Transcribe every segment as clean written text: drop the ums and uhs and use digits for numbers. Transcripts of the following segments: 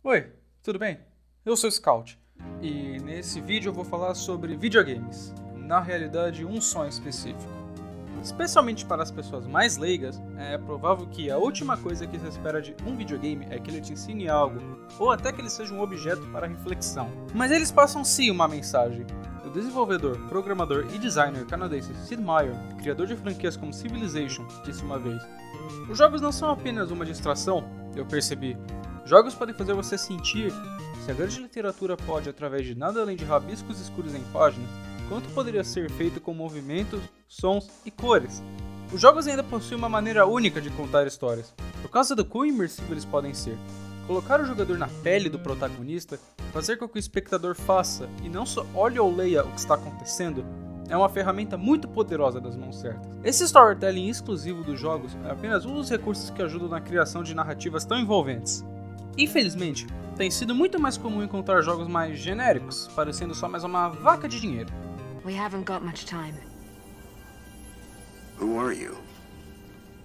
Oi, tudo bem? Eu sou o Scout e nesse vídeo eu vou falar sobre videogames, na realidade um só em específico. Especialmente para as pessoas mais leigas, é provável que a última coisa que se espera de um videogame é que ele te ensine algo, ou até que ele seja um objeto para reflexão. Mas eles passam sim uma mensagem. O desenvolvedor, programador e designer canadense Sid Meier, criador de franquias como Civilization, disse uma vez: "Os jogos não são apenas uma distração, eu percebi. Jogos podem fazer você sentir. Se a grande literatura pode, através de nada além de rabiscos escuros em páginas, quanto poderia ser feito com movimentos, sons e cores? Os jogos ainda possuem uma maneira única de contar histórias, por causa do quão imersivos eles podem ser. Colocar o jogador na pele do protagonista, fazer com que o espectador faça e não só olhe ou leia o que está acontecendo, é uma ferramenta muito poderosa das mãos certas. Esse storytelling exclusivo dos jogos é apenas um dos recursos que ajudam na criação de narrativas tão envolventes. Infelizmente, tem sido muito mais comum encontrar jogos mais genéricos, parecendo só mais uma vaca de dinheiro. We haven't got much time. Who are you?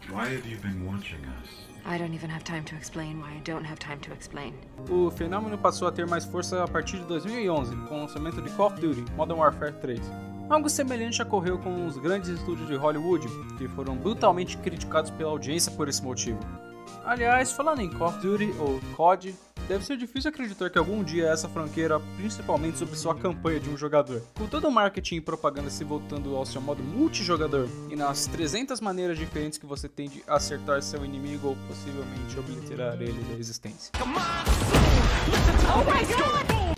Why have you been watching us? I don't even have time to explain why I don't have time to explain. O fenômeno passou a ter mais força a partir de 2011, com o lançamento de Call of Duty Modern Warfare 3. Algo semelhante ocorreu com os grandes estúdios de Hollywood, que foram brutalmente criticados pela audiência por esse motivo. Aliás, falando em Call of Duty ou COD, deve ser difícil acreditar que algum dia essa franquia era principalmente sobre sua campanha de um jogador. Com todo o marketing e propaganda se voltando ao seu modo multijogador e nas 300 maneiras diferentes que você tem de acertar seu inimigo ou possivelmente obliterar ele da existência.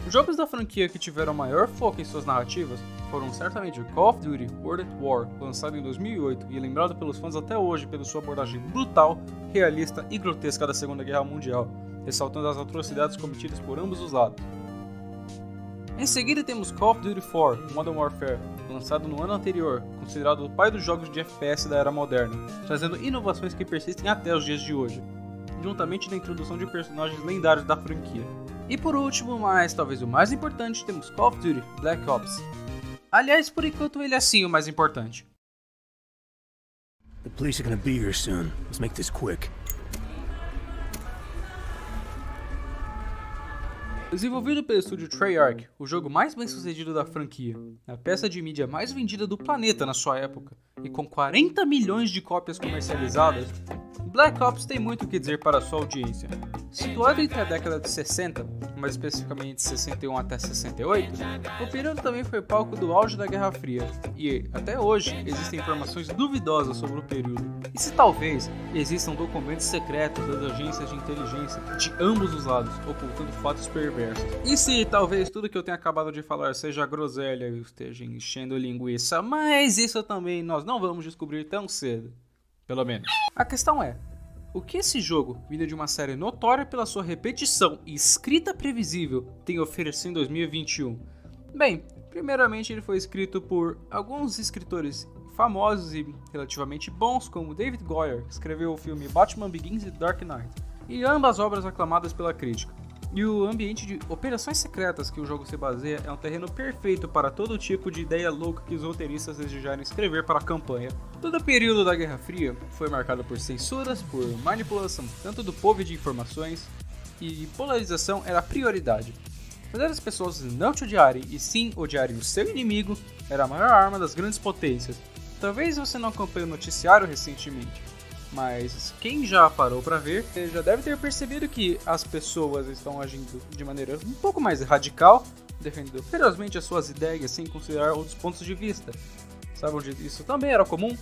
Os jogos da franquia que tiveram maior foco em suas narrativas foram certamente o Call of Duty World at War, lançado em 2008 e lembrado pelos fãs até hoje pela sua abordagem brutal, realista e grotesca da Segunda Guerra Mundial, ressaltando as atrocidades cometidas por ambos os lados. Em seguida temos Call of Duty 4 Modern Warfare, lançado no ano anterior, considerado o pai dos jogos de FPS da era moderna, trazendo inovações que persistem até os dias de hoje, juntamente da introdução de personagens lendários da franquia. E por último, mas talvez o mais importante, temos Call of Duty Black Ops. Aliás, por enquanto ele é sim o mais importante. The police are gonna be here soon. Let's make this quick. Desenvolvido pelo estúdio Treyarch, o jogo mais bem sucedido da franquia, a peça de mídia mais vendida do planeta na sua época, e com 40 milhões de cópias comercializadas, Black Ops tem muito o que dizer para sua audiência. Situado entre a década de 60, mais especificamente de 61 até 68, o período também foi palco do auge da Guerra Fria, e, até hoje, existem informações duvidosas sobre o período. E se talvez existam documentos secretos das agências de inteligência de ambos os lados, ocultando fatos perversos. E se talvez tudo que eu tenho acabado de falar seja groselha e eu esteja enchendo linguiça, mas isso também nós não vamos descobrir tão cedo. Pelo menos. A questão é, o que esse jogo, vindo de uma série notória pela sua repetição e escrita previsível, tem a oferecer em 2021? Bem, primeiramente ele foi escrito por alguns escritores famosos e relativamente bons, como David Goyer, que escreveu o filme Batman Begins e Dark Knight, e ambas obras aclamadas pela crítica. E o ambiente de operações secretas que o jogo se baseia é um terreno perfeito para todo tipo de ideia louca que os roteiristas desejarem escrever para a campanha. Todo o período da Guerra Fria foi marcado por censuras, por manipulação tanto do povo de informações, e polarização era a prioridade. Fazer as pessoas não te odiarem e sim odiarem o seu inimigo era a maior arma das grandes potências. Talvez você não acompanhe o noticiário recentemente, mas quem já parou para ver já deve ter percebido que as pessoas estão agindo de maneira um pouco mais radical, defendendo ferozmente as suas ideias sem considerar outros pontos de vista. Sabe onde isso também era comum?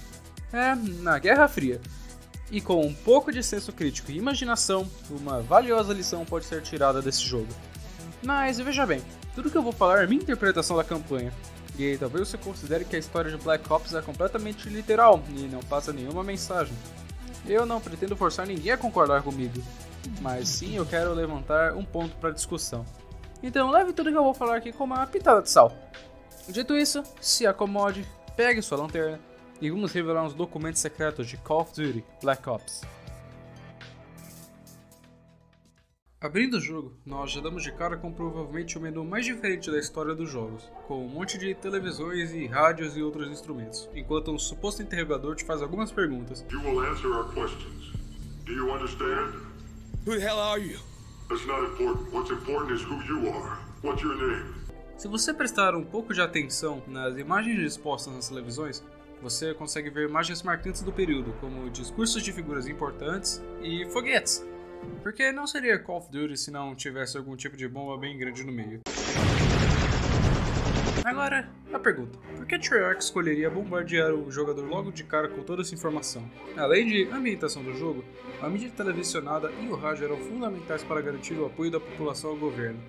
É na Guerra Fria. E com um pouco de senso crítico e imaginação, uma valiosa lição pode ser tirada desse jogo. Mas veja bem, tudo que eu vou falar é minha interpretação da campanha. E talvez você considere que a história de Black Ops é completamente literal e não passa nenhuma mensagem. Eu não pretendo forçar ninguém a concordar comigo, mas sim eu quero levantar um ponto para discussão. Então leve tudo que eu vou falar aqui com uma pitada de sal. Dito isso, se acomode, pegue sua lanterna e vamos revelar uns documentos secretos de Call of Duty Black Ops. Abrindo o jogo, nós já damos de cara com provavelmente o menu mais diferente da história dos jogos, com um monte de televisões e rádios e outros instrumentos, enquanto um suposto interrogador te faz algumas perguntas. You will answer our questions. Do you understand? Who the hell are you? That's not important. What's important is who you are. What's your name? Se você prestar um pouco de atenção nas imagens expostas nas televisões, você consegue ver imagens marcantes do período, como discursos de figuras importantes e foguetes. Porque não seria Call of Duty se não tivesse algum tipo de bomba bem grande no meio. Agora, a pergunta: por que Treyarch escolheria bombardear o jogador logo de cara com toda essa informação? Além de ambientação do jogo, a mídia televisionada e o rádio eram fundamentais para garantir o apoio da população ao governo.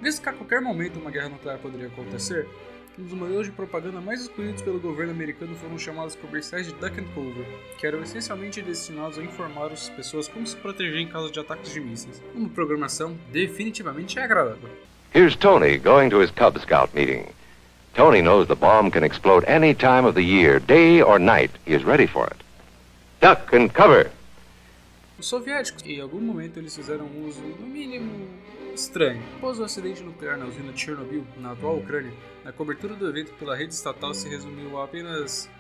Visto que a qualquer momento uma guerra nuclear poderia acontecer, um dos modelos de propaganda mais escolhidos pelo governo americano foram os chamados comerciais de Duck and Cover, que eram essencialmente destinados a informar as pessoas como se proteger em caso de ataques de mísseis. Uma programação definitivamente agradável. Here's Tony going to his Cub Scout meeting. Tony knows the bomb can explode any time of the year, day or night. He is ready for it. Duck and cover! Os soviéticos, em algum momento, eles fizeram um uso, no mínimo, estranho. Após o acidente nuclear na usina de Chernobyl, na atual Ucrânia, a cobertura do evento pela rede estatal se resumiu a apenas...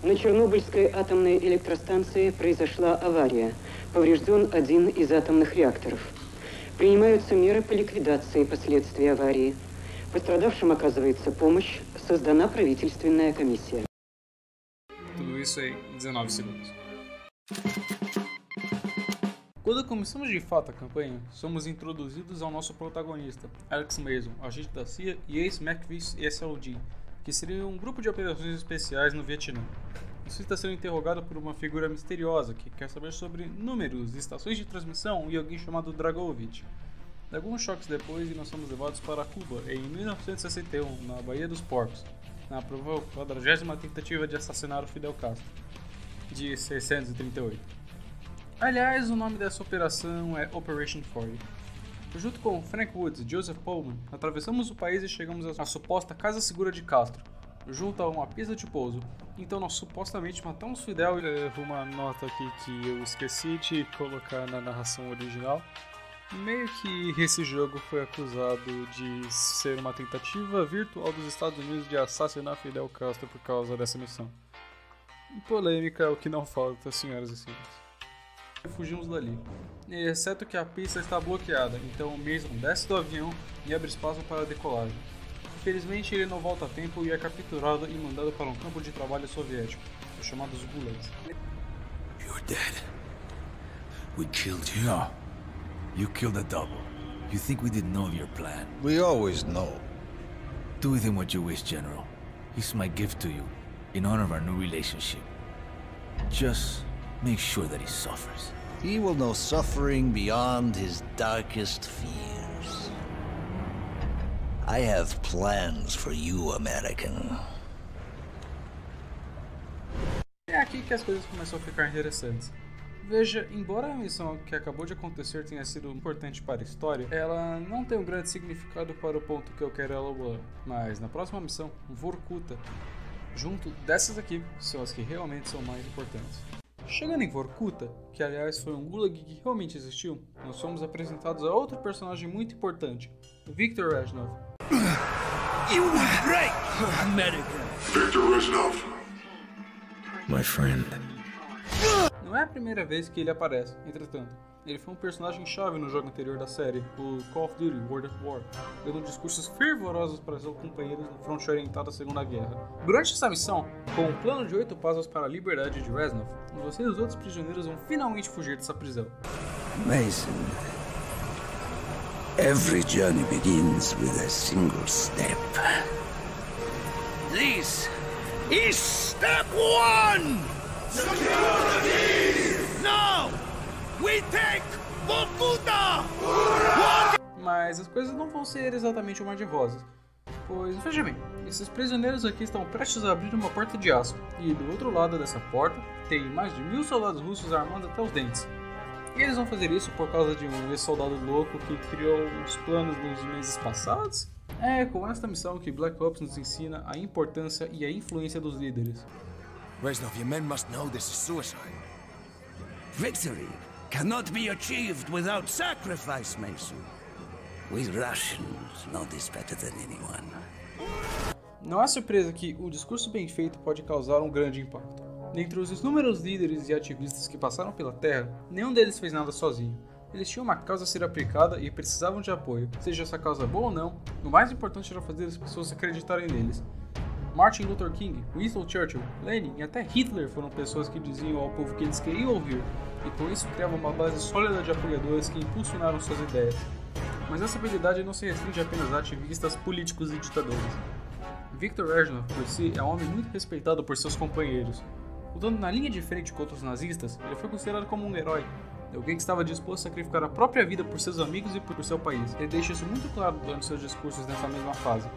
На Чернобыльской атомной электростанции произошла авария. Поврежден один из атомных реакторов. Принимаются меры по ликвидации последствий аварии. Пострадавшим оказывается помощь. Создана правительственная комиссия. Tudo isso em 19 segundos. Quando começamos de fato a campanha, somos introduzidos ao nosso protagonista, Alex Mason, agente da CIA e ex-MACV SLG, que seria um grupo de operações especiais no Vietnã. Você está sendo interrogado por uma figura misteriosa que quer saber sobre números, estações de transmissão e alguém chamado Dragovich. Alguns choques depois, e nós somos levados para Cuba em 1961, na Baía dos Porcos, na provável 40ª tentativa de assassinar o Fidel Castro, de 638. Aliás, o nome dessa operação é Operation 40. Junto com Frank Woods e Joseph Pullman, atravessamos o país e chegamos à suposta Casa Segura de Castro, junto a uma pista de pouso. Então nós supostamente matamos Fidel e uma nota aqui que eu esqueci de colocar na narração original. Meio que esse jogo foi acusado de ser uma tentativa virtual dos Estados Unidos de assassinar Fidel Castro por causa dessa missão. Polêmica é o que não falta, senhoras e senhores. Fugimos dali, exceto que a pista está bloqueada, então Mason desce do avião e abre espaço para a decolagem. Infelizmente ele não volta a tempo e é capturado e mandado para um campo de trabalho soviético, os chamados gulags. You're dead. We killed you. No. You killed a double. You think we didn't know of your plan? We always know. Do with him what you wish, General. He's my gift to you, in honor of our new relationship. Just make sure that he suffers. He will know suffering beyond his darkest fears. I have plans for you, American. É aqui que as coisas começam a ficar interessantes. Veja, embora a missão que acabou de acontecer tenha sido importante para a história, ela não tem um grande significado para o ponto que eu quero elaborar. Mas na próxima missão, Vorkuta, junto dessas aqui, são as que realmente são mais importantes. Chegando em Vorkuta, que aliás foi um gulag que realmente existiu, nós somos apresentados a outro personagem muito importante, Viktor Reznov. You were right, American. Victor Reznov. My friend. Não é a primeira vez que ele aparece, entretanto. Ele foi um personagem-chave no jogo anterior da série, o Call of Duty World at War, dando discursos fervorosos para seus companheiros na fronte oriental da Segunda Guerra. Durante essa missão, com um plano de 8 passos para a liberdade de Reznov, você e os outros prisioneiros vão finalmente fugir dessa prisão. Mason. Every journey begins with a single step. This is step one! Now, we take Vorkuta! Mas as coisas não vão ser exatamente um mar de rosas. Pois, veja bem, esses prisioneiros aqui estão prestes a abrir uma porta de aço, e do outro lado dessa porta tem mais de 1000 soldados russos armados até os dentes. E eles vão fazer isso por causa de um ex-soldado louco que criou uns planos nos meses passados? É com esta missão que Black Ops nos ensina a importância e a influência dos líderes. Reznov, your men must know this is suicide. Victory cannot be achieved without sacrifice, Mason. We Russians know this better than anyone. Não há surpresa que o discurso bem feito pode causar um grande impacto. Dentre os inúmeros líderes e ativistas que passaram pela Terra, nenhum deles fez nada sozinho. Eles tinham uma causa a ser aplicada e precisavam de apoio. Seja essa causa boa ou não, o mais importante era fazer as pessoas acreditarem neles. Martin Luther King, Winston Churchill, Lenin e até Hitler foram pessoas que diziam ao povo que eles queriam ouvir, e com isso criavam uma base sólida de apoiadores que impulsionaram suas ideias. Mas essa habilidade não se restringe apenas a ativistas, políticos e ditadores. Viktor Reznov, por si, é um homem muito respeitado por seus companheiros. Lutando na linha de frente contra os nazistas, ele foi considerado como um herói, alguém que estava disposto a sacrificar a própria vida por seus amigos e por seu país. Ele deixa isso muito claro durante seus discursos nessa mesma fase.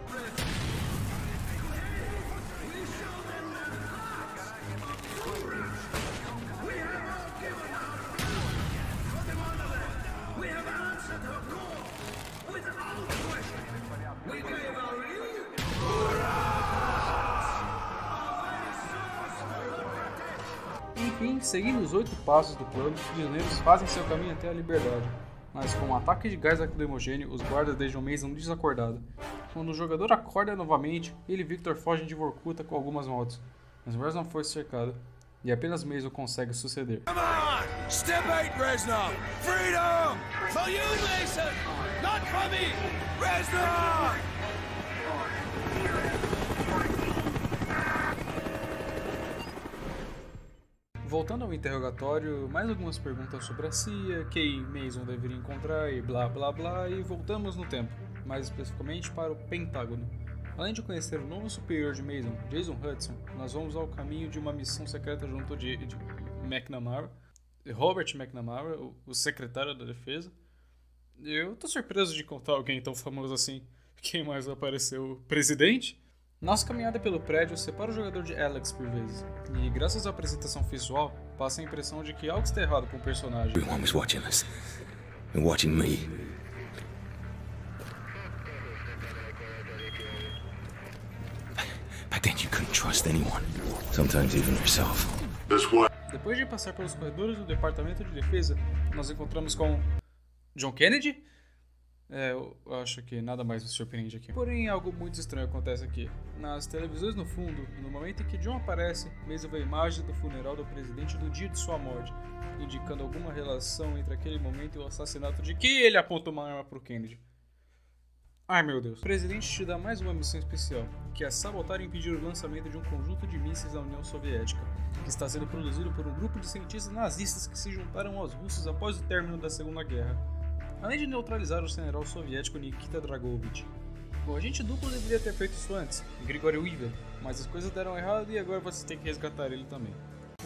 Enfim, seguindo os 8 passos do plano, os prisioneiros fazem seu caminho até a liberdade. Mas com um ataque de gás lacrimogêneo, os guardas deixam Mason desacordado. Quando o jogador acorda novamente, ele e Victor fogem de Vorkuta com algumas motos. Mas Reznov foi cercado, e apenas Mason consegue suceder. Come on! Step 8, Reznov! Freedom! For you, Mason! Not for me! Reznov! Voltando ao interrogatório, mais algumas perguntas sobre a CIA, quem Mason deveria encontrar e blá blá blá, e voltamos no tempo, mais especificamente para o Pentágono. Além de conhecer o novo superior de Mason, Jason Hudson, nós vamos ao caminho de uma missão secreta junto de McNamara, Robert McNamara, o secretário da defesa. Eu tô surpreso de contar alguém tão famoso assim. Quem mais apareceu? O presidente? Nossa caminhada pelo prédio separa o jogador de Alex por vezes, e graças à apresentação visual, passa a impressão de que algo está errado com o personagem. Everyone was watching us. And watching me. Back then you couldn't trust anyone. Sometimes even yourself. Depois de passar pelos corredores do Departamento de Defesa, nós encontramos com John Kennedy? Eu acho que nada mais nos surpreende aqui. Porém, algo muito estranho acontece aqui. Nas televisões no fundo, no momento em que John aparece, Mason vê a imagem do funeral do presidente no dia de sua morte, indicando alguma relação entre aquele momento e o assassinato de que ele aponta uma arma pro Kennedy. Ai meu Deus. O presidente te dá mais uma missão especial, que é sabotar e impedir o lançamento de um conjunto de mísseis da União Soviética, que está sendo produzido por um grupo de cientistas nazistas que se juntaram aos russos após o término da Segunda Guerra, além de neutralizar o general soviético Nikita Dragovich. O agente duplo deveria ter feito isso antes, Grigory Weaver, mas as coisas deram errado e agora você tem que resgatar ele também.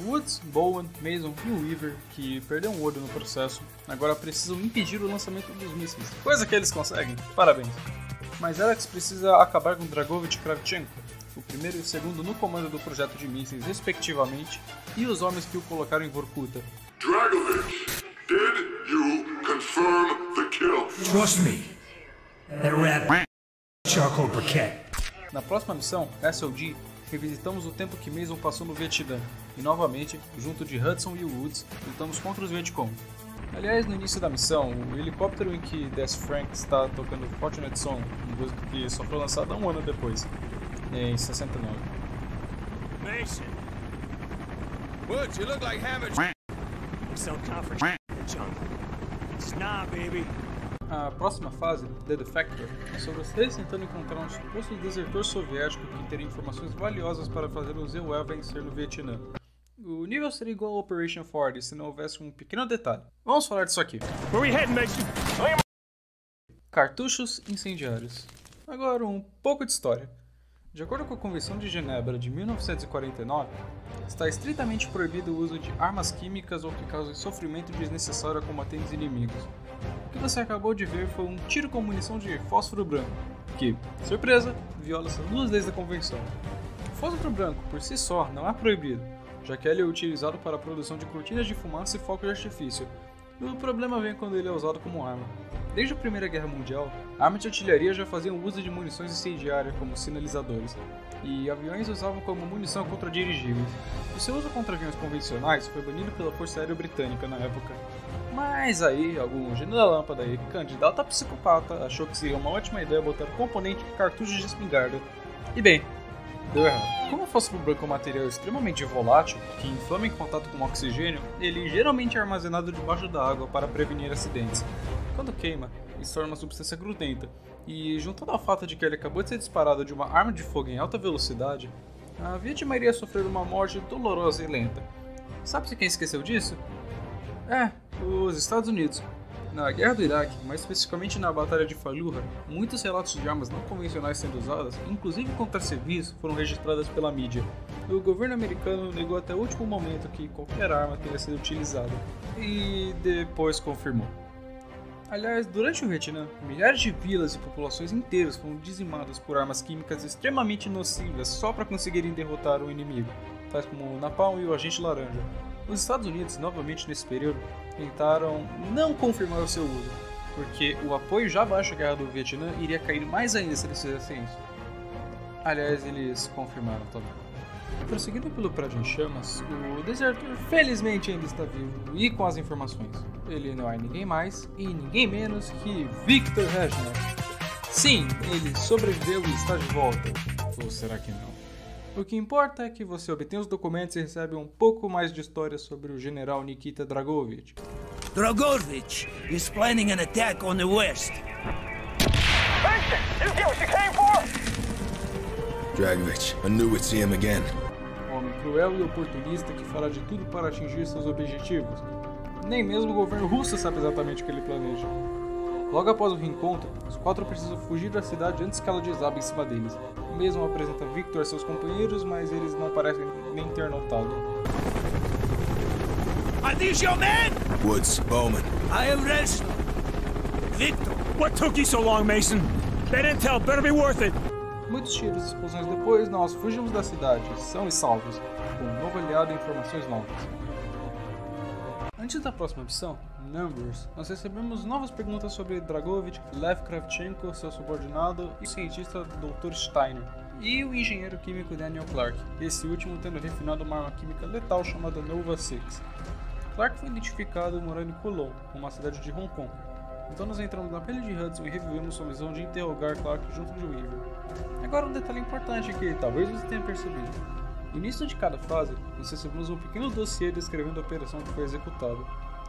Woods, Bowen, Mason e o Weaver, que perdeu um olho no processo, agora precisam impedir o lançamento dos mísseis, coisa que eles conseguem, parabéns. Mas Alex precisa acabar com Dragovich e Kravchenko, o primeiro e o segundo no comando do projeto de mísseis respectivamente, e os homens que o colocaram em Vorkuta. Dragovich, did you confirm the kill? Trust me. That rabbit charcoal briquette. Na próxima missão, SOG, revisitamos o tempo que Mason passou no Vietnã, e novamente, junto de Hudson e Woods, lutamos contra os Vietcong. Aliás, no início da missão, o helicóptero em que Des Frank está tocando Fortunate Song, uma música que só foi lançada um ano depois, em 69. Mason. Woods, you look like Hammond. So confident, junk. Nah, baby. A próxima fase, The Defector, é sobre os três tentando encontrar um suposto desertor soviético que teria informações valiosas para fazer o ZUE vencer no Vietnã. O nível seria igual ao Operation 40 se não houvesse um pequeno detalhe. Vamos falar disso aqui. Where we heading, Mason? Cartuchos incendiários. Agora, um pouco de história. De acordo com a Convenção de Genebra de 1949, está estritamente proibido o uso de armas químicas ou que causem sofrimento desnecessário a combatentes inimigos. O que você acabou de ver foi um tiro com munição de fósforo branco, que, surpresa, viola essas duas leis da Convenção. O fósforo branco, por si só, não é proibido, já que ele é utilizado para a produção de cortinas de fumaça e fogos de artifício. O problema vem quando ele é usado como arma. Desde a Primeira Guerra Mundial, armas de artilharia já faziam uso de munições incendiárias como sinalizadores, e aviões usavam como munição contra dirigíveis. O seu uso contra aviões convencionais foi banido pela Força Aérea Britânica na época. Mas aí, algum gênio da lâmpada e candidato a psicopata achou que seria uma ótima ideia botar componente de cartuchos de espingarda. E bem, Deu errado. Como o fósforo branco é um material extremamente volátil, que inflama em contato com o oxigênio, ele geralmente é armazenado debaixo da água para prevenir acidentes. Quando queima, ele se torna uma substância grudenta, e juntando ao fato de que ele acabou de ser disparado de uma arma de fogo em alta velocidade, a vítima iria sofrer uma morte dolorosa e lenta. Sabe-se quem esqueceu disso? Os Estados Unidos. Na Guerra do Iraque, mais especificamente na Batalha de Fallujah, muitos relatos de armas não convencionais sendo usadas, inclusive contra civis, foram registradas pela mídia. O governo americano negou até o último momento que qualquer arma teria sido utilizada, e depois confirmou. Aliás, durante o Vietnã, milhares de vilas e populações inteiras foram dizimadas por armas químicas extremamente nocivas só para conseguirem derrotar o inimigo, tais como o Napalm e o Agente Laranja. Os Estados Unidos, novamente nesse período, tentaram não confirmar o seu uso, porque o apoio já baixo à Guerra do Vietnã iria cair mais ainda se eles fizessem isso. Aliás, eles confirmaram também. Prosseguindo pelo prédio em chamas, o desertor felizmente ainda está vivo e com as informações. Ele não é ninguém mais e ninguém menos que Victor Reznov. Sim, ele sobreviveu e está de volta. Ou será que não? O que importa é que você obtém os documentos e recebe um pouco mais de história sobre o general Nikita Dragovich. Dragovich is planning an attack on the west. Mason, you get what you came for? Dragovich, I knew we'd see him again. Um homem cruel e oportunista que fará de tudo para atingir seus objetivos. Nem mesmo o governo russo sabe exatamente o que ele planeja. Logo após o reencontro, os quatro precisam fugir da cidade antes que ela desabe em cima deles. O mesmo apresenta Victor a seus companheiros, mas eles não parecem nem ter notado. Are these your men? Woods, Bowman. I am Reznov. Victor. What took you so long, Mason? That intel better be worth it. Muitos tiros e explosões depois, nós fugimos da cidade, são e salvos, com um novo aliado e informações novas. Antes da próxima missão, Numbers, nós recebemos novas perguntas sobre Dragovich, Lev Kravchenko, seu subordinado, e o cientista Dr. Steiner, e o engenheiro químico Daniel Clark, esse último tendo refinado uma arma química letal chamada Nova 6. Clark foi identificado morando em Colon, uma cidade de Hong Kong. Então nós entramos na pele de Hudson e revivemos sua missão de interrogar Clark junto de Weaver. Agora um detalhe importante que talvez você tenha percebido. No início de cada fase, nós recebemos um pequeno dossiê descrevendo a operação que foi executada.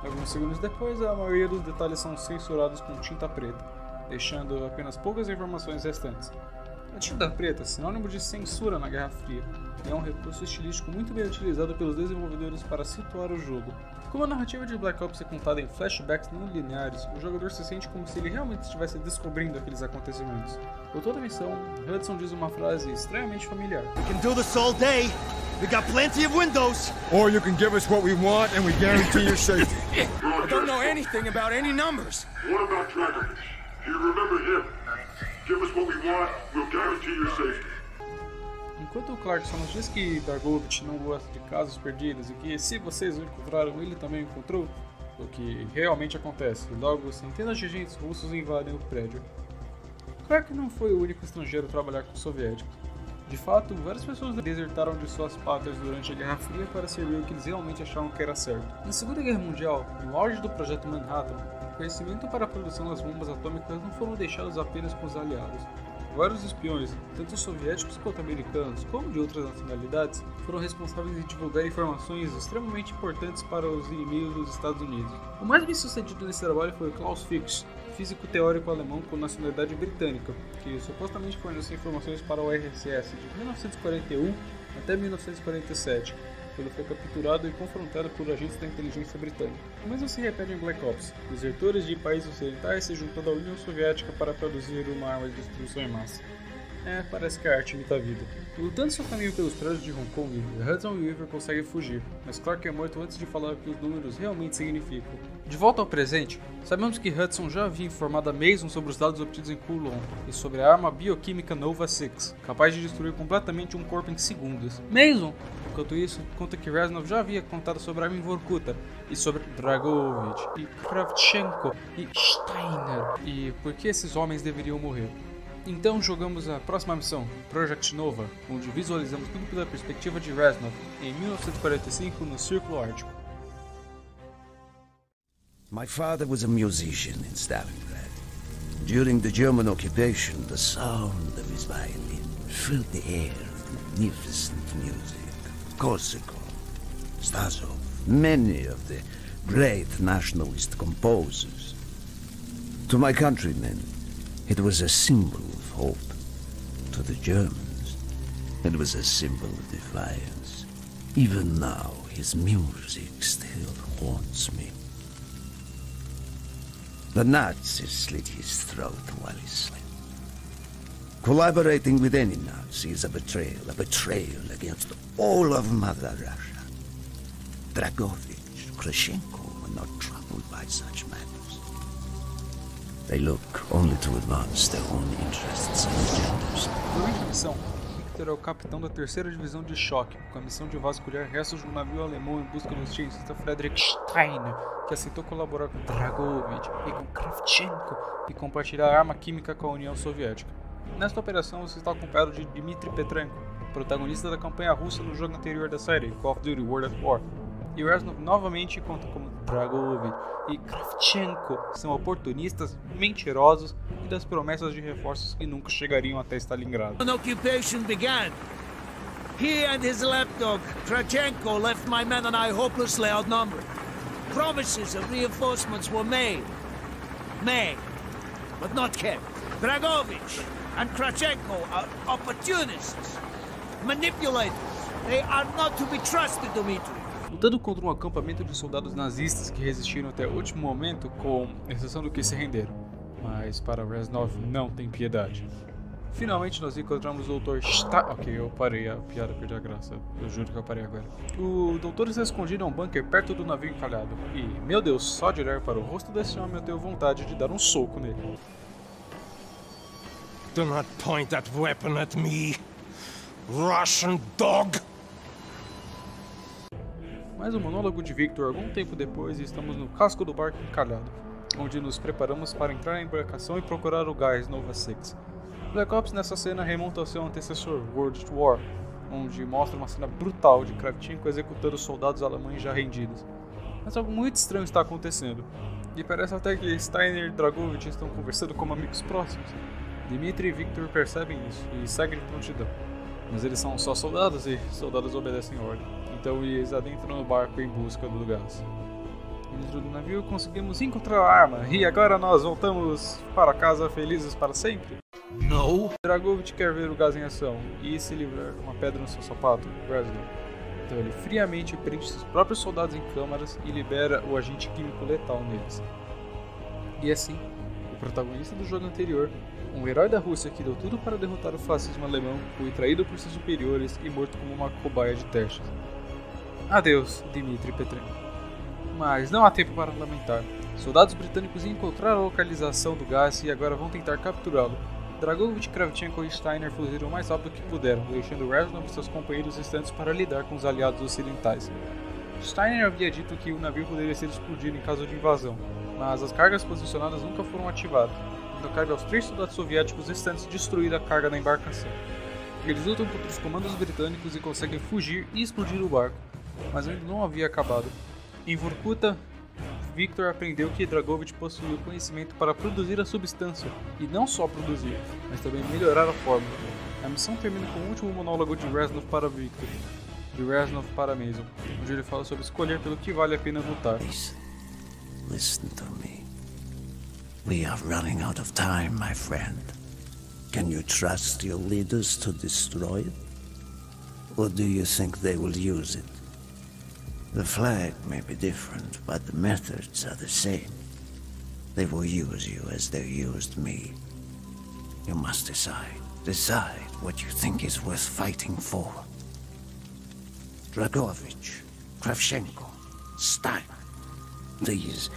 Alguns segundos depois, a maioria dos detalhes são censurados com tinta preta, deixando apenas poucas informações restantes. A tinta preta é sinônimo de censura na Guerra Fria, e é um recurso estilístico muito bem utilizado pelos desenvolvedores para situar o jogo. Como a narrativa de Black Ops é contada em flashbacks não lineares, o jogador se sente como se ele realmente estivesse descobrindo aqueles acontecimentos. Por toda a missão, Hudson diz uma frase extremamente familiar. We can do this all day. We got plenty of windows. Or you can give us what we want and we guarantee your safety. I don't know anything about any numbers. What about Dragovich? Do you remember him? Give us what we want, we'll guarantee your safety. Enquanto o Clark só nos diz que Dragovich não gosta de casos perdidos e que se vocês o encontraram, ele também encontrou, o que realmente acontece, e logo centenas de agentes russos invadem o prédio. Clark não foi o único estrangeiro a trabalhar com os soviéticos. De fato, várias pessoas desertaram de suas pátrias durante a Guerra Fria para servir o que eles realmente achavam que era certo. Na Segunda Guerra Mundial, no auge do Projeto Manhattan, o conhecimento para a produção das bombas atômicas não foram deixados apenas com os aliados. Vários espiões, tanto soviéticos quanto americanos, como de outras nacionalidades, foram responsáveis em divulgar informações extremamente importantes para os inimigos dos Estados Unidos. O mais bem sucedido nesse trabalho foi Klaus Fix, físico teórico alemão com nacionalidade britânica, que supostamente forneceu informações para o RSS de 1941 até 1947, quando foi capturado e confrontado por agentes da inteligência britânica. O mesmo se repete em Black Ops, desertores de países ocidentais se juntando à União Soviética para produzir uma arma de destruição em massa. Parece que a arte imita a vida. Lutando seu caminho pelos prédios de Hong Kong, Hudson e Weaver conseguem fugir, mas Clark é morto antes de falar o que os números realmente significam. De volta ao presente, sabemos que Hudson já havia informado a Mason sobre os dados obtidos em Kulon e sobre a arma bioquímica Nova 6, capaz de destruir completamente um corpo em segundos. Mason, enquanto isso, conta que Reznov já havia contado sobre a arma em Vorkuta, e sobre Dragovich, e Kravchenko, e Steiner, e por que esses homens deveriam morrer. Então jogamos a próxima missão, Project Nova, onde visualizamos tudo pela perspectiva de Reznov, em 1945 no Círculo Ártico. My father was a musician in Stalingrad. During the German occupation, the sound of his violin filled the air magnificent music. Korsakov, Stasov, many of the great nationalist composers. To my countrymen, it was a symbol of hope. To the Germans, it was a symbol of defiance. Even now, his music still haunts me. The Nazis slit his throat while he slept. Collaborating with any Nazi is a betrayal against all of Mother Russia. Dragovich, Krashenko were not troubled by such matters. They look only to advance their own interests and agendas. Durante a missão, Victor é o capitão da 3ª Divisão de Choque, com a missão de vasculhar restos de um navio alemão em busca do cientista Friedrich Steiner, que aceitou colaborar com Dragovich e com Kravchenko e compartilhar arma química com a União Soviética. Nesta operação, você está acompanhado de Dmitry Petrenko, protagonista da campanha russa no jogo anterior da série, Call of Duty World at War. E Reznov novamente conta como Dragovich e Kravchenko são oportunistas, mentirosos e das promessas de reforços que nunca chegariam até Stalingrado. An occupation began. He and his lapdog, Kravchenko, left my men and I hopelessly outnumbered. Promises of reinforcements were made, but not kept. Dragovich and Kravchenko are opportunists, manipulators. They are not to be trusted, Dmitry. Lutando contra um acampamento de soldados nazistas que resistiram até o último momento, com exceção do que se renderam. Mas para Reznov não tem piedade. Finalmente nós encontramos o Dr. Steiner. Ok, eu parei, a piada perdeu a graça. Eu juro que eu parei agora. O doutor está escondido em um bunker perto do navio encalhado. E, meu Deus, só de olhar para o rosto desse homem eu tenho vontade de dar um soco nele. Do not point that weapon at me, Russian dog! Mais um monólogo de Victor algum tempo depois e estamos no casco do barco encalhado, onde nos preparamos para entrar na embarcação e procurar o gás Nova 6. Black Ops nessa cena remonta ao seu antecessor, World at War, onde mostra uma cena brutal de Kravchenko executando soldados alemães já rendidos. Mas algo muito estranho está acontecendo, e parece até que Steiner e Dragovich estão conversando como amigos próximos. Dmitry e Victor percebem isso e seguem de prontidão. Mas eles são só soldados e soldados obedecem ordem. Então eles adentram no barco em busca do gás. Dentro do navio conseguimos encontrar a arma e agora nós voltamos para casa felizes para sempre. Não! Dragovich quer ver o gás em ação e se livrar de uma pedra no seu sapato, Reznov. Então ele friamente prende seus próprios soldados em câmaras e libera o agente químico letal neles. E assim, o protagonista do jogo anterior, um herói da Rússia que deu tudo para derrotar o fascismo alemão, foi traído por seus superiores e morto como uma cobaia de testes. Adeus, Dmitry Petrenko. Mas não há tempo para lamentar. Soldados britânicos encontraram a localização do gás e agora vão tentar capturá-lo. Dragovich, Kravchenko e Steiner fugiram o mais rápido que puderam, deixando Reznov e seus companheiros restantes para lidar com os aliados ocidentais. Steiner havia dito que o navio poderia ser explodido em caso de invasão, mas as cargas posicionadas nunca foram ativadas. Então cabe aos 3 soldados soviéticos restantes destruir a carga da embarcação. Eles lutam contra os comandos britânicos e conseguem fugir e explodir o barco, mas ainda não havia acabado. Em Vorkuta, Victor aprendeu que Dragovich possuía o conhecimento para produzir a substância, e não só produzir, mas também melhorar a fórmula. A missão termina com o último monólogo de Reznov para Victor, de Reznov para Mason, onde ele fala sobre escolher pelo que vale a pena lutar. Listen to me. We are running out of time, my friend. Can you trust your leaders to destroy it? Or do you think they will use it? The flag may be different, but the methods are the same. They will use you as they used me. You must decide. Decide what you think is worth fighting for. Dragovich, Kravchenko, Steiner. These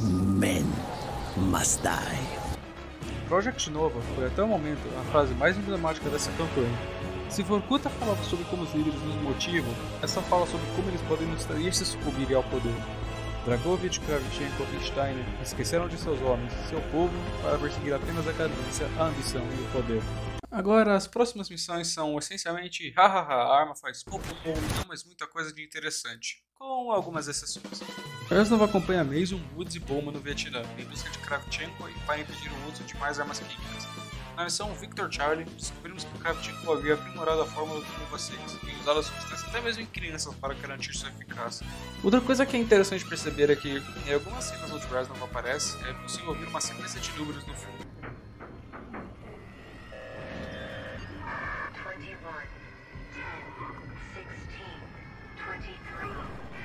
men must die. Project Nova foi até o momento a frase mais emblemática dessa campanha. Se Vorkuta falava sobre como os líderes nos motivam, essa fala sobre como eles podem nos trair se sucumbirem ao poder. Dragovich, Kravchenko e Steiner esqueceram de seus homens e seu povo para perseguir apenas a ganância, a ambição e o poder. Agora, as próximas missões são essencialmente hahaha, a arma faz pouco ou não, mas muita coisa de interessante, com algumas exceções. Reznov acompanha Mason, Woods e Bowman no Vietnã, em busca de Kravchenko e para impedir o uso de mais armas químicas. Na missão Victor Charlie, descobrimos que o Kravchenko havia aprimorado a fórmula do Nova 6 e usado a substância até mesmo em crianças para garantir sua eficácia. Outra coisa que é interessante perceber é que em algumas cenas onde Reznov aparece, é possível ouvir uma sequência de números no fundo. 21, 10, 16, 23,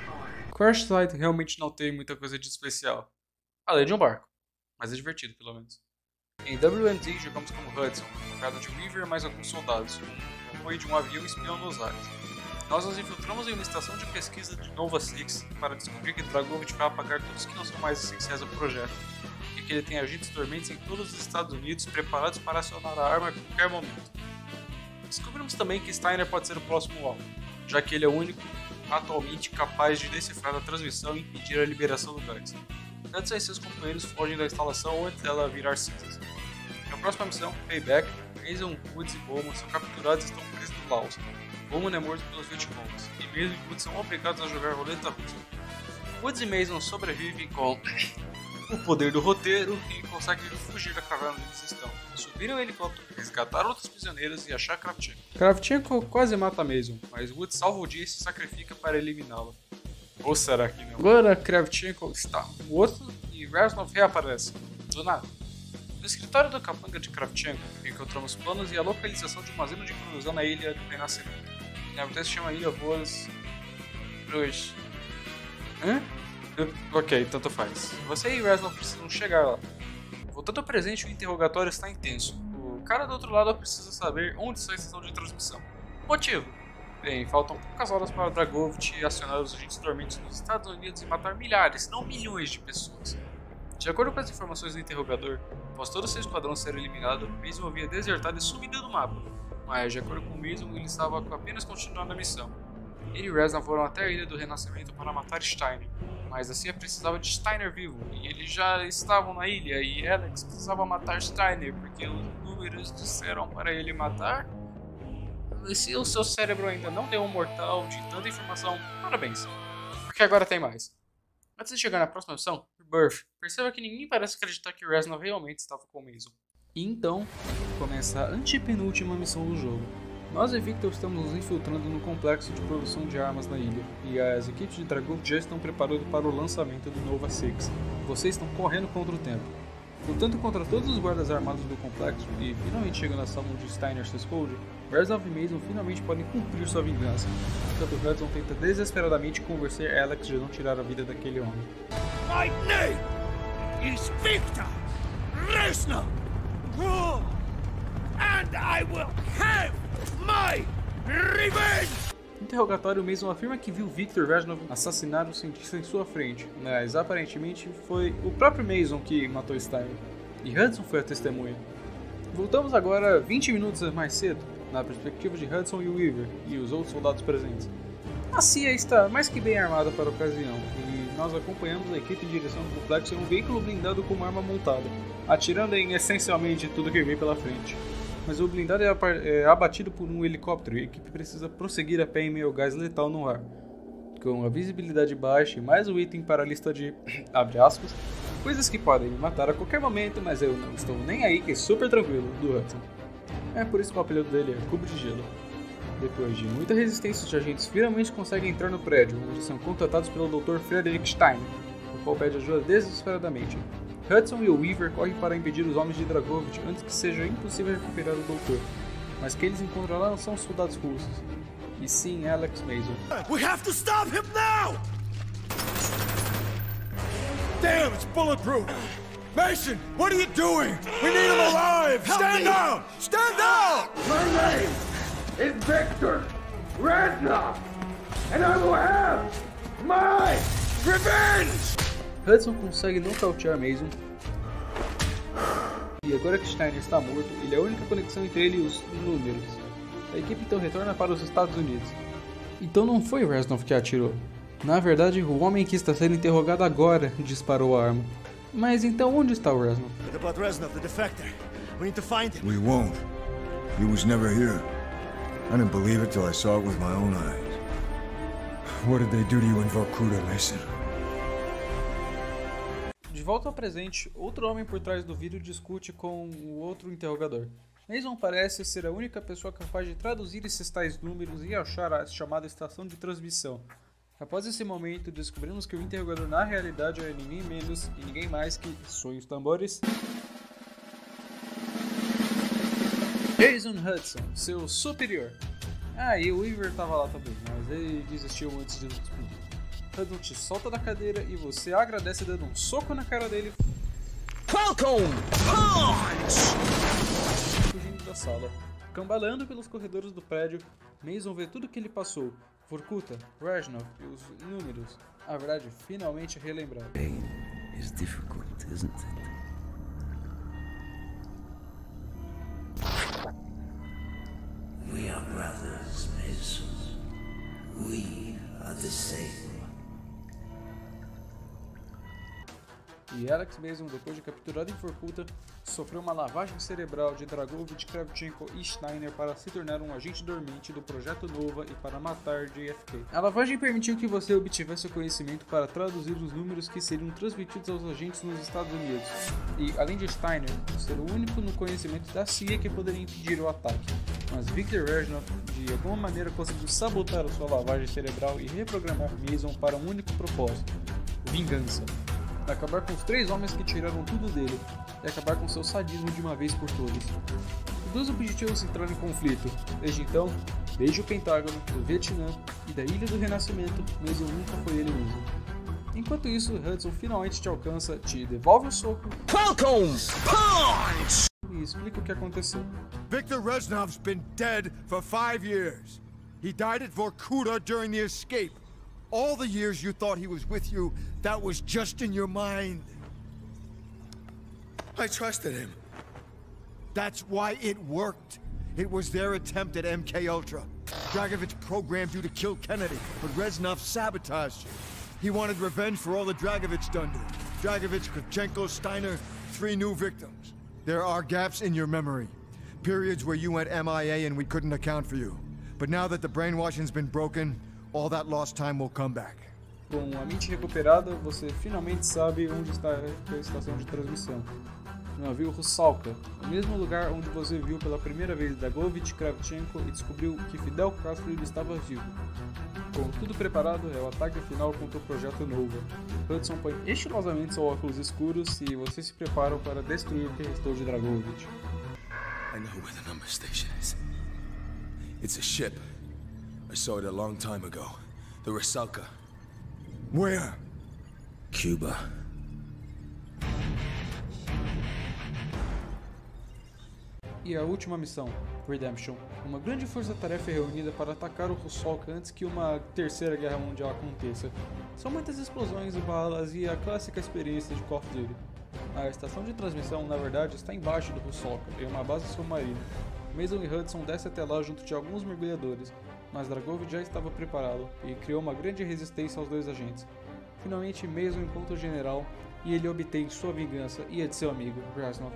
4. Crash Site realmente não tem muita coisa de especial, além de um barco, mas é divertido pelo menos. Em WMD jogamos como Hudson, no caso de Weaver mais alguns soldados, com o apoio de um avião espião nos ares. Nós nos infiltramos em uma estação de pesquisa de Nova 6 para descobrir que Dragovich vai apagar todos que não são mais essenciais ao projeto, e que ele tem agentes dormentes em todos os Estados Unidos preparados para acionar a arma a qualquer momento. Descobrimos também que Steiner pode ser o próximo alvo, já que ele é o único atualmente capaz de decifrar a transmissão e impedir a liberação do gás. Hudson e seus companheiros fogem da instalação antes dela virar cinzas. Na próxima missão, Payback, Mason, Woods e Bowman são capturados e estão presos no Laos. Bowman é morto pelos Vietcongs, e Mason e Woods são obrigados a jogar roleta russa. Woods e Mason sobrevivem com o poder do roteiro e conseguem fugir da caverna onde eles estão, subir um helicóptero, resgatar outros prisioneiros e achar Kravchenko. Kravchenko quase mata Mason, mas Woods salva o dia e se sacrifica para eliminá-lo. Ou será que não? Agora Kravchenko está morto e Reznov reaparece. Do nada. No escritório do capanga de Kravchenko, encontramos planos e a localização de um asilo de inclusão na ilha do Renascimento. Na verdade se chama Ilha Voz... Cruz. Hã? Ok, tanto faz. Você e Reznov precisam chegar lá. Voltando ao presente, o interrogatório está intenso. O cara do outro lado precisa saber onde está a estação de transmissão. Motivo? Bem, faltam poucas horas para Dragovich acionar os agentes dormentes nos Estados Unidos e matar milhares, não milhões de pessoas. De acordo com as informações do interrogador, após todo seu esquadrão ser eliminado, Mason havia desertado e sumido do mapa. Mas, de acordo com Mason, ele estava apenas continuando a missão. Ele e Reznov foram até a Ilha do Renascimento para matar Steiner, mas assim precisava de Steiner vivo, e eles já estavam na ilha, e Alex precisava matar Steiner, porque os números disseram para ele matar. E se o seu cérebro ainda não tem um mortal de tanta informação, parabéns, porque agora tem mais. Antes de chegar na próxima missão, Rebirth, perceba que ninguém parece acreditar que Reznov realmente estava com Mason. E então, começa a antepenúltima missão do jogo. Nós e Victor estamos nos infiltrando no complexo de produção de armas na ilha, e as equipes de Dragovich já estão preparando para o lançamento do Nova 6. Vocês estão correndo contra o tempo. Lutando contra todos os guardas armados do complexo e finalmente chegando à sala onde Steiner se esconde, Reznov e Mason finalmente podem cumprir sua vingança, enquanto Hudson tenta desesperadamente convencer Alex de não tirar a vida daquele homem. My name is Victor Reznov, and I will have my revenge! No interrogatório, Mason afirma que viu Victor Reznov assassinar um cientista em sua frente, mas aparentemente foi o próprio Mason que matou Steiner, e Hudson foi a testemunha. Voltamos agora 20 minutos mais cedo, na perspectiva de Hudson e Weaver e os outros soldados presentes. A CIA está mais que bem armada para a ocasião, e nós acompanhamos a equipe em direção ao complexo em um veículo blindado com uma arma montada, atirando em essencialmente tudo que vem pela frente. Mas o blindado é abatido por um helicóptero e a equipe precisa prosseguir a pé em meio ao gás letal no ar. Com a visibilidade baixa e mais um item para a lista de, abre aspas, coisas que podem me matar a qualquer momento, mas eu não estou nem aí, que é super tranquilo, do Hudson. É por isso que o apelido dele é Cubo de Gelo. Depois de muita resistência, os agentes finalmente conseguem entrar no prédio, onde são contratados pelo Dr. Frederick Steiner, o qual pede ajuda desesperadamente. Hudson e o Weaver correm para impedir os homens de Dragovich antes que seja impossível recuperar o Doutor, mas quem eles encontram lá não são os soldados russos, e sim Alex Mason. We have to stop him now! Damn, it's bulletproof! Mason, what are you doing? We need him alive! Stand down! Stand down! My name is Victor Reznov, and I will have my revenge! Hudson consegue nocautear Mason, e agora que Steiner está morto, ele é a única conexão entre ele e os números. A equipe então retorna para os Estados Unidos. Então não foi Reznov que atirou. Na verdade, o homem que está sendo interrogado agora disparou a arma. Mas então onde está o Reznov? What about Reznov, the defector? We need to find him. We won't. He was never here. I didn't believe it till I saw it with my own eyes. What did they do to you in Vorkuta, Mason? De volta ao presente, outro homem por trás do vidro discute com o outro interrogador. Mason parece ser a única pessoa capaz de traduzir esses tais números e achar a chamada estação de transmissão. Após esse momento, descobrimos que o interrogador na realidade é ninguém menos e ninguém mais que sonhos tambores. Jason Hudson, seu superior. E o Weaver tava lá também, mas ele desistiu antes de nos despedir. Hudson te solta da cadeira e você agradece dando um soco na cara dele. Falcon Punch! Fugindo da sala. Cambaleando pelos corredores do prédio, Mason vê tudo que ele passou. Vorkuta, Reznov e os números. A verdade finalmente relembrada. Pain is difficult, isn't it? We are brothers, Mason. We are the same. E Alex Mason, depois de capturado em Vorkuta, sofreu uma lavagem cerebral de Dragovich, Kravchenko e Steiner para se tornar um agente dormente do Projeto Nova e para matar JFK. A lavagem permitiu que você obtivesse o conhecimento para traduzir os números que seriam transmitidos aos agentes nos Estados Unidos. E, além de Steiner, ser o único no conhecimento da CIA que poderia impedir o ataque. Mas Victor Reznov, de alguma maneira, conseguiu sabotar a sua lavagem cerebral e reprogramar Mason para um único propósito: vingança. Acabar com os 3 homens que tiraram tudo dele e acabar com seu sadismo de uma vez por todas. Os 2 objetivos entraram em conflito. Desde então, desde o Pentágono, do Vietnã e da Ilha do Renascimento, Mason nunca foi ele mesmo. Enquanto isso, Hudson finalmente te alcança, te devolve o soco Falcon Punch! E explica o que aconteceu. Victor Reznov's been dead for 5 years. He died at Vorkuta during the escape. All the years you thought he was with you, that was just in your mind. I trusted him. That's why it worked. It was their attempt at MK-Ultra. Dragovich programmed you to kill Kennedy, but Reznov sabotaged you. He wanted revenge for all the Dragovich done to him. Dragovich, Kravchenko, Steiner, 3 new victims. There are gaps in your memory. Periods where you went MIA and we couldn't account for you. But now that the brainwashing's been broken, all that lost time will come back. Com a mente recuperada, você finalmente sabe onde está a estação de transmissão. No navio Russalka, o mesmo lugar onde você viu pela primeira vez Dragovich, Kravchenko e descobriu que Fidel Castro estava vivo. Com tudo preparado, é o ataque final contra o Projeto Nova. Hudson põe estilosamente seu óculos escuros e vocês se preparam para destruir o que restou de Dragovich. I know where the number station is. It's a ship. I saw it a long time ago. The Russalka. Where? Cuba. E a última missão, Redemption. Uma grande força-tarefa é reunida para atacar o Russalka antes que uma terceira guerra mundial aconteça. São muitas explosões e balas e a clássica experiência de Call of Duty. A estação de transmissão, na verdade, está embaixo do Russalka, em uma base submarina. Mason e Hudson descem até lá junto de alguns mergulhadores, mas Dragovich já estava preparado e criou uma grande resistência aos 2 agentes. Finalmente, Mason encontra o general e ele obtém sua vingança e a de seu amigo, Reznov.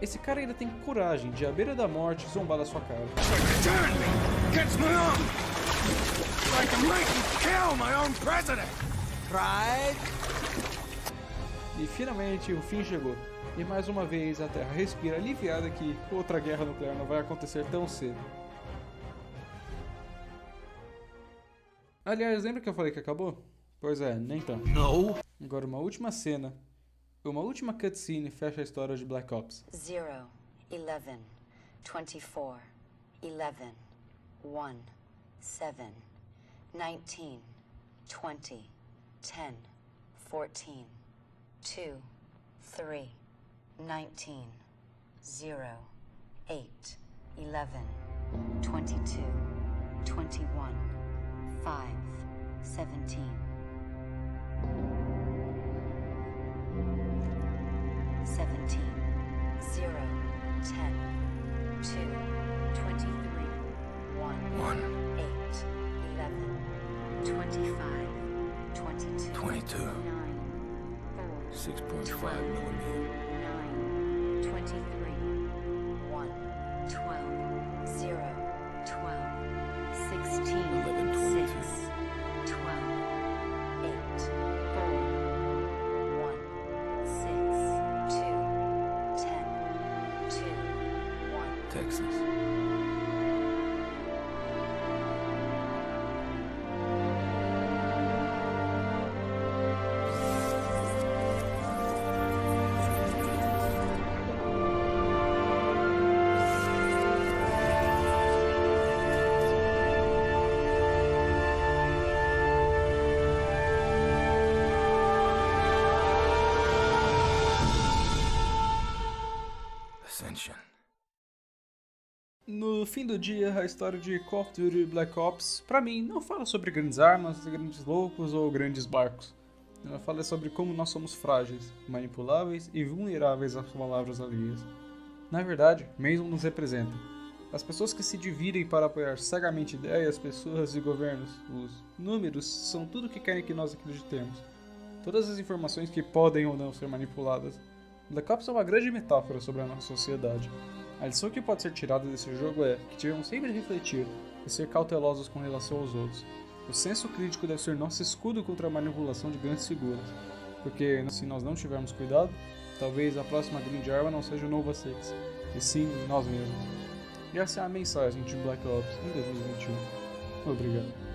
Esse cara ainda tem coragem de, à beira da morte, zombar da sua cara. E finalmente o fim chegou. E mais uma vez a Terra respira aliviada que outra guerra nuclear não vai acontecer tão cedo. Aliás, lembra que eu falei que acabou? Pois é, nem tanto. Não. Agora uma última cena. Uma última cutscene fecha a história de Black Ops. 0, 11, 24, 11, 1, 7, 19, 20, 10, 14, 2, 3, 19, 0, 8, 11, 22, 21, 5, 17. 17, 0, 10, 2, 23, 1, 8, 11, 25, 22, 22. 9, 4, 6.5 12, millimeter. 9, 23, 1, 12, 0, 12, 16, 11, 22. 6, 12, 8, 4, 1, Texas. No fim do dia, a história de Call of Duty Black Ops, pra mim, não fala sobre grandes armas, grandes loucos ou grandes barcos. Ela fala sobre como nós somos frágeis, manipuláveis e vulneráveis às palavras alheias. Na verdade, mesmo nos representa. As pessoas que se dividem para apoiar cegamente ideias, pessoas e governos, os números, são tudo o que querem que nós acreditemos. Todas as informações que podem ou não ser manipuladas. Black Ops é uma grande metáfora sobre a nossa sociedade. A lição que pode ser tirada desse jogo é que devemos sempre refletir e ser cautelosos com relação aos outros. O senso crítico deve ser nosso escudo contra a manipulação de grandes figuras, porque se nós não tivermos cuidado, talvez a próxima grande arma não seja o Nova Six, e sim nós mesmos. E essa é a mensagem de Black Ops em 2021. Obrigado.